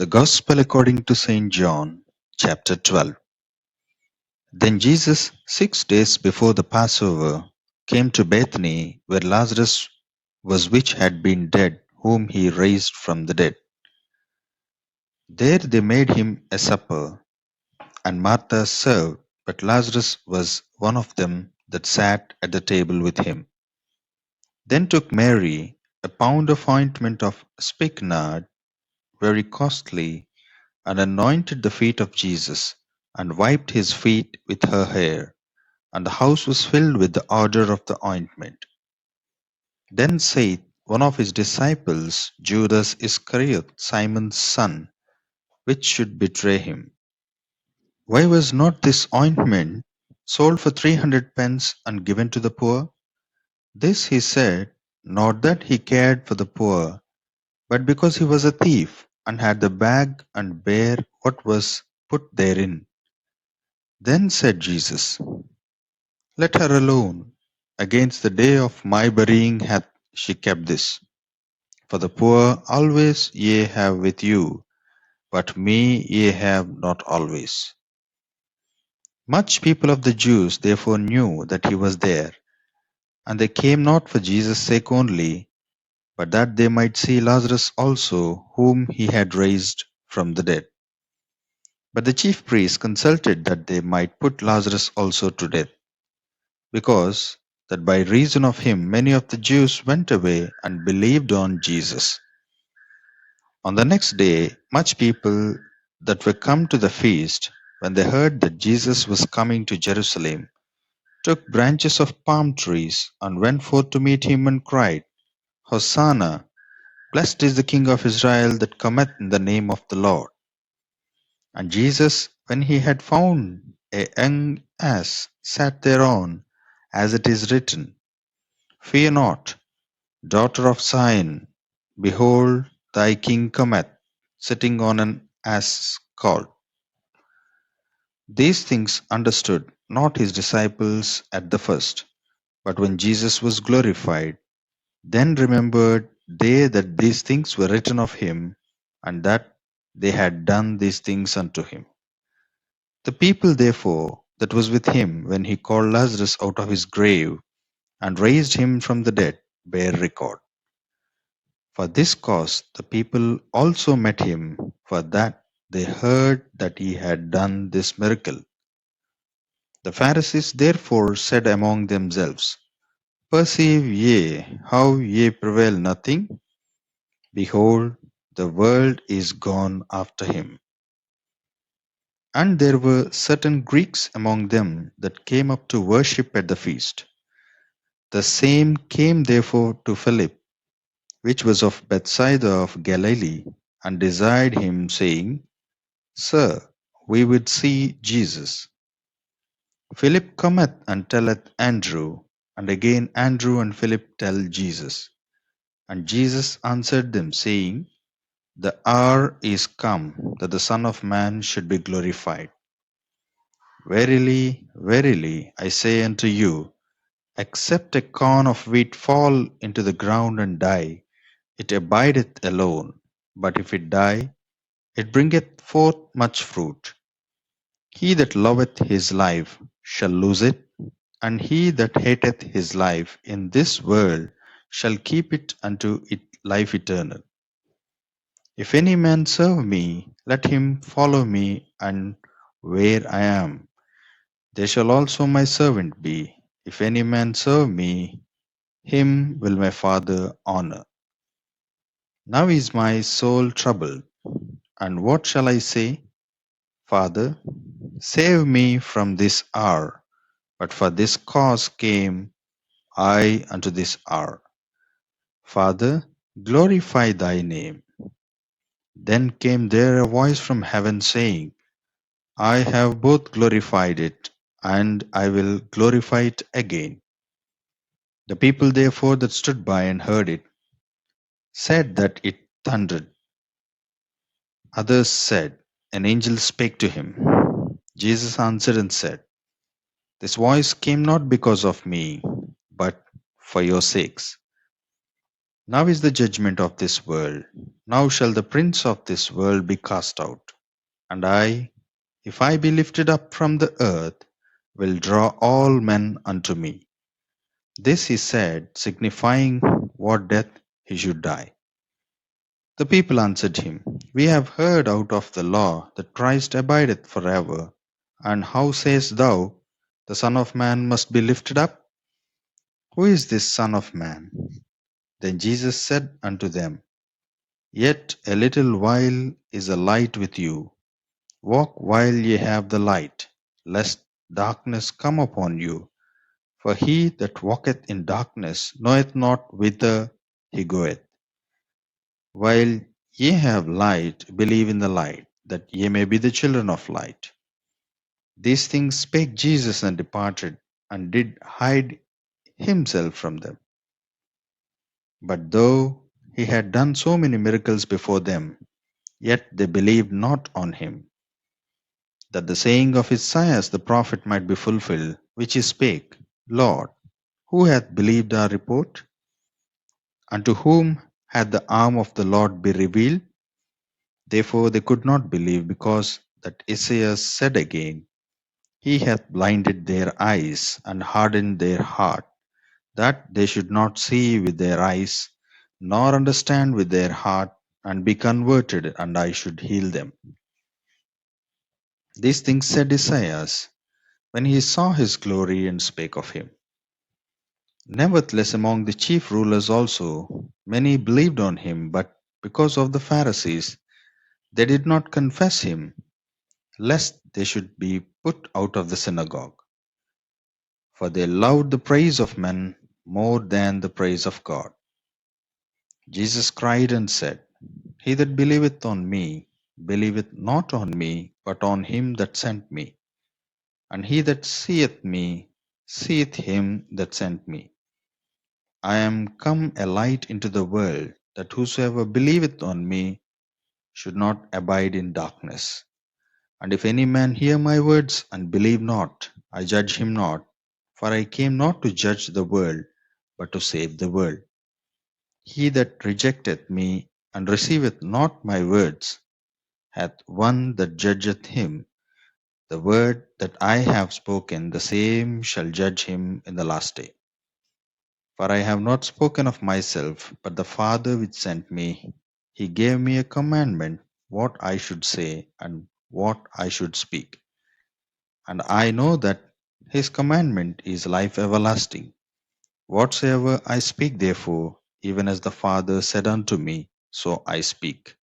The Gospel according to St. John, chapter 12. Then Jesus, 6 days before the Passover, came to Bethany, where Lazarus was, which had been dead, whom he raised from the dead. There they made him a supper, and Martha served, but Lazarus was one of them that sat at the table with him. Then took Mary a pound of ointment of spikenard, very costly, and anointed the feet of Jesus, and wiped his feet with her hair. And the house was filled with the odour of the ointment. Then saith one of his disciples, Judas Iscariot, Simon's son, which should betray him, Why was not this ointment sold for 300 pence and given to the poor? This he said, not that he cared for the poor, but because he was a thief, and had the bag and bare what was put therein. Then said Jesus, Let her alone. Against the day of my burying hath she kept this. For the poor always ye have with you, but me ye have not always. Much people of the Jews therefore knew that he was there, and they came not for Jesus' sake only, but that they might see Lazarus also, whom he had raised from the dead. But the chief priests consulted that they might put Lazarus also to death, because that by reason of him many of the Jews went away and believed on Jesus. On the next day, much people that were come to the feast, when they heard that Jesus was coming to Jerusalem, took branches of palm trees and went forth to meet him and cried, Hosanna! Blessed is the King of Israel that cometh in the name of the Lord. And Jesus, when he had found a young ass, sat thereon, as it is written, Fear not, daughter of Zion; behold, thy king cometh, sitting on an ass's colt. These things understood not his disciples at the first. But when Jesus was glorified, then remembered they that these things were written of him, and that they had done these things unto him. The people therefore that was with him when he called Lazarus out of his grave, and raised him from the dead, bear record. For this cause the people also met him, for that they heard that he had done this miracle. The Pharisees therefore said among themselves, Perceive ye how ye prevail nothing? Behold, the world is gone after him. And there were certain Greeks among them that came up to worship at the feast. The same came therefore to Philip, which was of Bethsaida of Galilee, and desired him, saying, Sir, we would see Jesus. Philip cometh and telleth Andrew, and again Andrew and Philip tell Jesus. And Jesus answered them, saying, The hour is come that the Son of Man should be glorified. Verily, verily, I say unto you, except a corn of wheat fall into the ground and die, it abideth alone. But if it die, it bringeth forth much fruit. He that loveth his life shall lose it, and he that hateth his life in this world shall keep it unto it life eternal. If any man serve me, let him follow me, and where I am, there shall also my servant be. If any man serve me, him will my Father honor. Now is my soul troubled, and what shall I say? Father, save me from this hour. But for this cause came I unto this hour. Father, glorify thy name. Then came there a voice from heaven saying, I have both glorified it, and I will glorify it again. The people therefore that stood by and heard it said that it thundered. Others said, An angel spake to him. Jesus answered and said, This voice came not because of me, but for your sakes. Now is the judgment of this world. Now shall the prince of this world be cast out. And I, if I be lifted up from the earth, will draw all men unto me. This he said, signifying what death he should die. The people answered him, We have heard out of the law that Christ abideth forever. And how sayest thou, the Son of Man must be lifted up? Who is this Son of Man? Then Jesus said unto them, Yet a little while is a light with you. Walk while ye have the light, lest darkness come upon you. For he that walketh in darkness knoweth not whither he goeth. While ye have light, believe in the light, that ye may be the children of light. These things spake Jesus and departed, and did hide himself from them. But though he had done so many miracles before them, yet they believed not on him, that the saying of Isaiah the prophet might be fulfilled, which he spake, Lord, who hath believed our report? Unto whom hath the arm of the Lord been revealed? Therefore they could not believe, because that Isaiah said again, He hath blinded their eyes and hardened their heart, that they should not see with their eyes, nor understand with their heart, and be converted, and I should heal them. These things said Isaiah when he saw his glory and spake of him. Nevertheless, among the chief rulers also many believed on him, but because of the Pharisees they did not confess him, lest they should be put out of the synagogue. For they loved the praise of men more than the praise of God. Jesus cried and said, He that believeth on me, believeth not on me, but on him that sent me. And he that seeth me, seeth him that sent me. I am come a light into the world, that whosoever believeth on me should not abide in darkness. And if any man hear my words and believe not, I judge him not, for I came not to judge the world, but to save the world. He that rejecteth me and receiveth not my words hath one that judgeth him. The word that I have spoken, the same shall judge him in the last day. For I have not spoken of myself, but the Father which sent me, he gave me a commandment what I should say and what I should speak. And I know that his commandment is life everlasting. Whatsoever I speak therefore, even as the Father said unto me, so I speak.